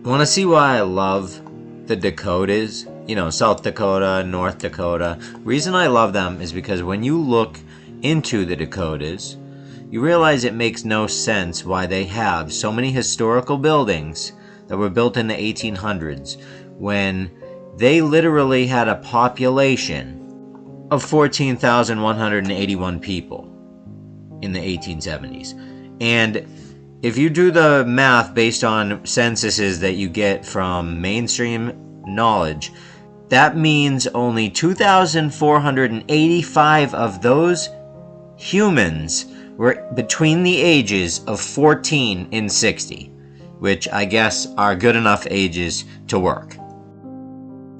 Want to see why I love the Dakotas? You know, South Dakota, North Dakota. Reason I love them is because when you look into the Dakotas, you realize it makes no sense why they have so many historical buildings that were built in the 1800s when they literally had a population of 14,181 people in the 1870s. And if you do the math based on censuses that you get from mainstream knowledge, that means only 2,485 of those humans were between the ages of 14 and 60, which I guess are good enough ages to work.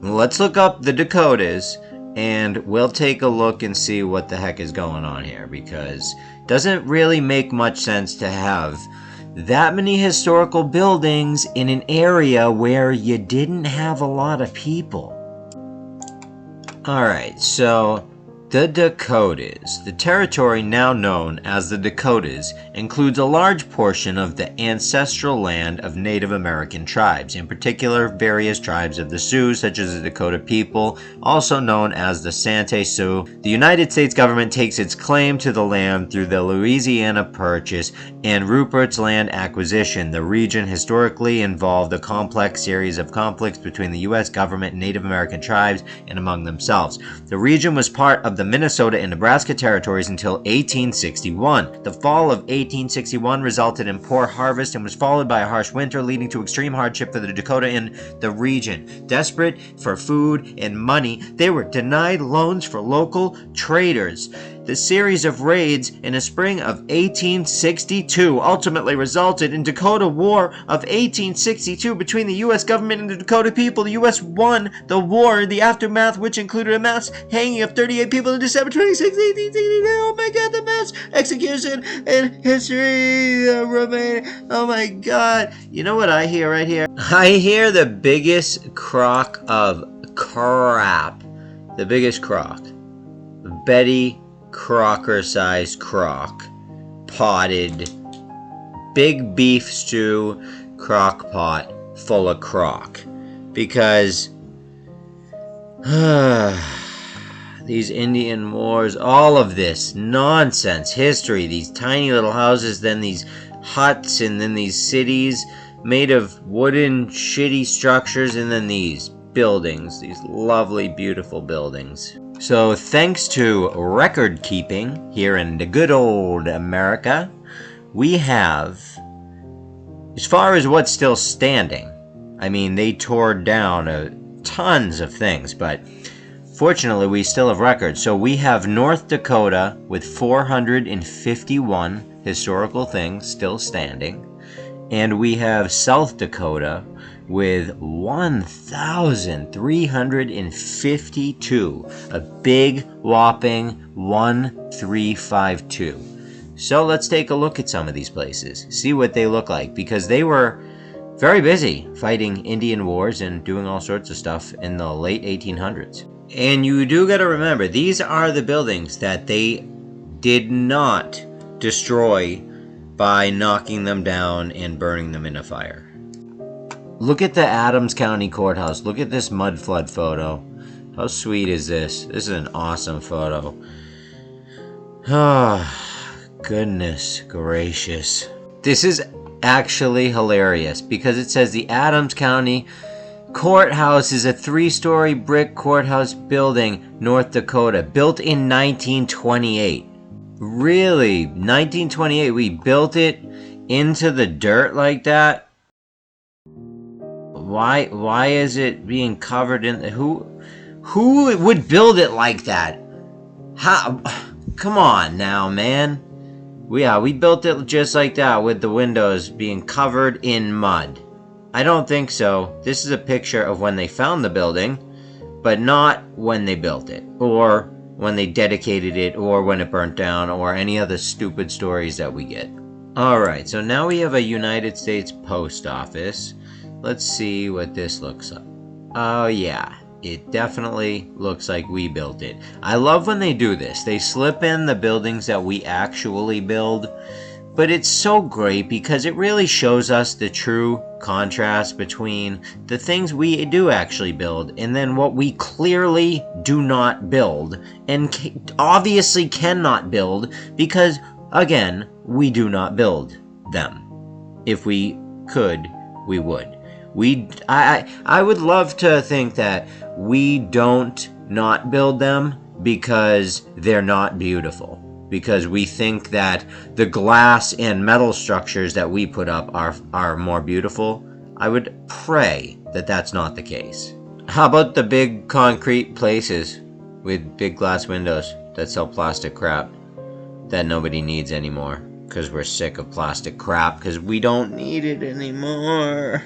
Let's look up the Dakotas and we'll take a look and see what the heck is going on here, because it doesn't really make much sense to have that many historical buildings in an area where you didn't have a lot of people. Alright, so the Dakotas. The territory now known as the Dakotas includes a large portion of the ancestral land of Native American tribes, in particular various tribes of the Sioux, such as the Dakota people, also known as the Santee Sioux. The United States government takes its claim to the land through the Louisiana Purchase and Rupert's Land Acquisition. The region historically involved a complex series of conflicts between the U.S. government and Native American tribes and among themselves. The region was part of the Minnesota and Nebraska territories until 1861. The fall of 1861 resulted in poor harvest and was followed by a harsh winter, leading to extreme hardship for the Dakota in the region. Desperate for food and money, they were denied loans for local traders. The series of raids in the spring of 1862 ultimately resulted in Dakota War of 1862 between the U.S. government and the Dakota people. The U.S. won the war in the aftermath, which included a mass hanging of 38 people on December 26, 1862. Oh my god, the mass execution in history remain. Oh my god. You know what I hear right here? I hear the biggest crock of crap. The biggest crock. Betty Crocker-sized crock, potted, big beef stew crock pot full of crock, because these Indian wars, all of this nonsense history, these tiny little houses, then these huts, and then these cities made of wooden shitty structures, and then these buildings, these lovely beautiful buildings. So thanks to record keeping here in the good old America, we have, as far as what's still standing, I mean, they tore down tons of things, but fortunately we still have records. So we have North Dakota with 451 historical things still standing, and we have South Dakota with 1,352, a big whopping 1,352. So let's take a look at some of these places, see what they look like, because they were very busy fighting Indian wars and doing all sorts of stuff in the late 1800s. And you do got to remember, these are the buildings that they did not destroy by knocking them down and burning them in a fire. Look at the Adams County Courthouse. Look at this mud flood photo. How sweet is this? This is an awesome photo. Ah, goodness gracious. This is actually hilarious because it says the Adams County Courthouse is a 3-story brick courthouse building, North Dakota, built in 1928. Really? 1928? We built it into the dirt like that? Why is it being covered in who would build it like that? How? Come on now, man. We built it just like that with the windows being covered in mud. I don't think so. This is a picture of when they found the building, but not when they built it, or when they dedicated it, or when it burnt down, or any other stupid stories that we get. Alright, so now we have a United States Post Office. Let's see what this looks like. Oh yeah, it definitely looks like we built it. I love when they do this. They slip in the buildings that we actually build, But it's so great because it really shows us the true contrast between the things we do actually build and then what we clearly do not build and obviously cannot build because, again, we do not build them. If we could, we would. I would love to think that we don't not build them because they're not beautiful. Because we think that the glass and metal structures that we put up are more beautiful. I would pray that that's not the case. How about the big concrete places with big glass windows that sell plastic crap that nobody needs anymore? Because we're sick of plastic crap because we don't need it anymore.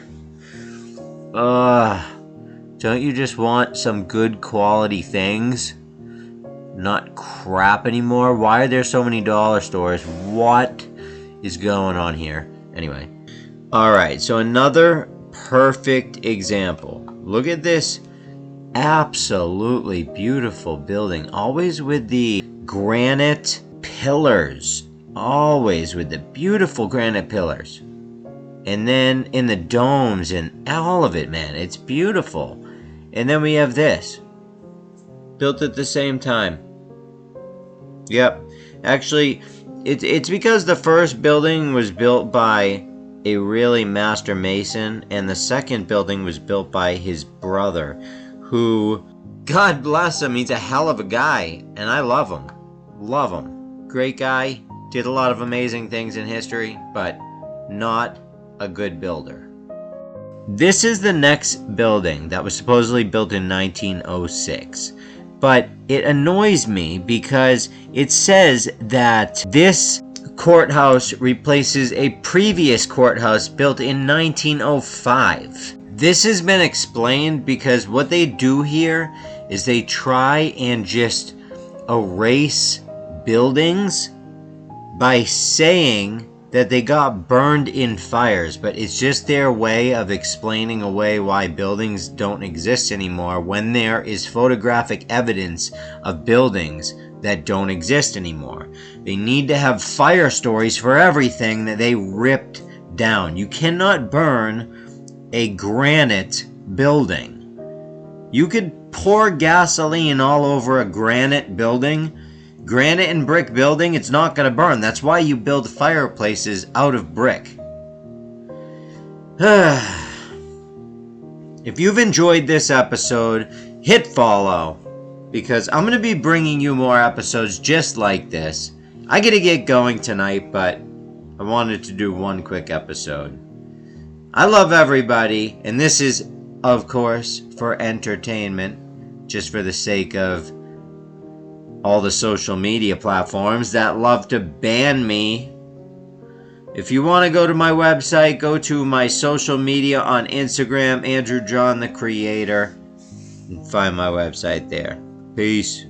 Don't you just want some good quality things? Not crap anymore? Why are there so many dollar stores? What is going on here? Anyway. Alright, so another perfect example. Look at this absolutely beautiful building. Always with the granite pillars. Always with the beautiful granite pillars. And then in the domes and all of it, man. It's beautiful. And then we have this. Built at the same time. Yep. Actually, it's because the first building was built by a really master mason, and the second building was built by his brother, who, God bless him, he's a hell of a guy, and I love him. Love him. Great guy, did a lot of amazing things in history, but not a good builder. This is the next building that was supposedly built in 1906. But it annoys me because it says that this courthouse replaces a previous courthouse built in 1905. This has been explained because what they do here is they try and just erase buildings by saying that they got burned in fires, but it's just their way of explaining away why buildings don't exist anymore when there is photographic evidence of buildings that don't exist anymore. They need to have fire stories for everything that they ripped down. You cannot burn a granite building. You could pour gasoline all over a granite building. Granite and brick building, it's not going to burn. That's why you build fireplaces out of brick. If you've enjoyed this episode, hit follow, because I'm going to be bringing you more episodes just like this. I got to get going tonight, but I wanted to do one quick episode. I love everybody, and this is, of course, for entertainment, just for the sake of all the social media platforms that love to ban me. If you want to go to my website, go to my social media on Instagram, Andrew John the Creator, and find my website there. Peace.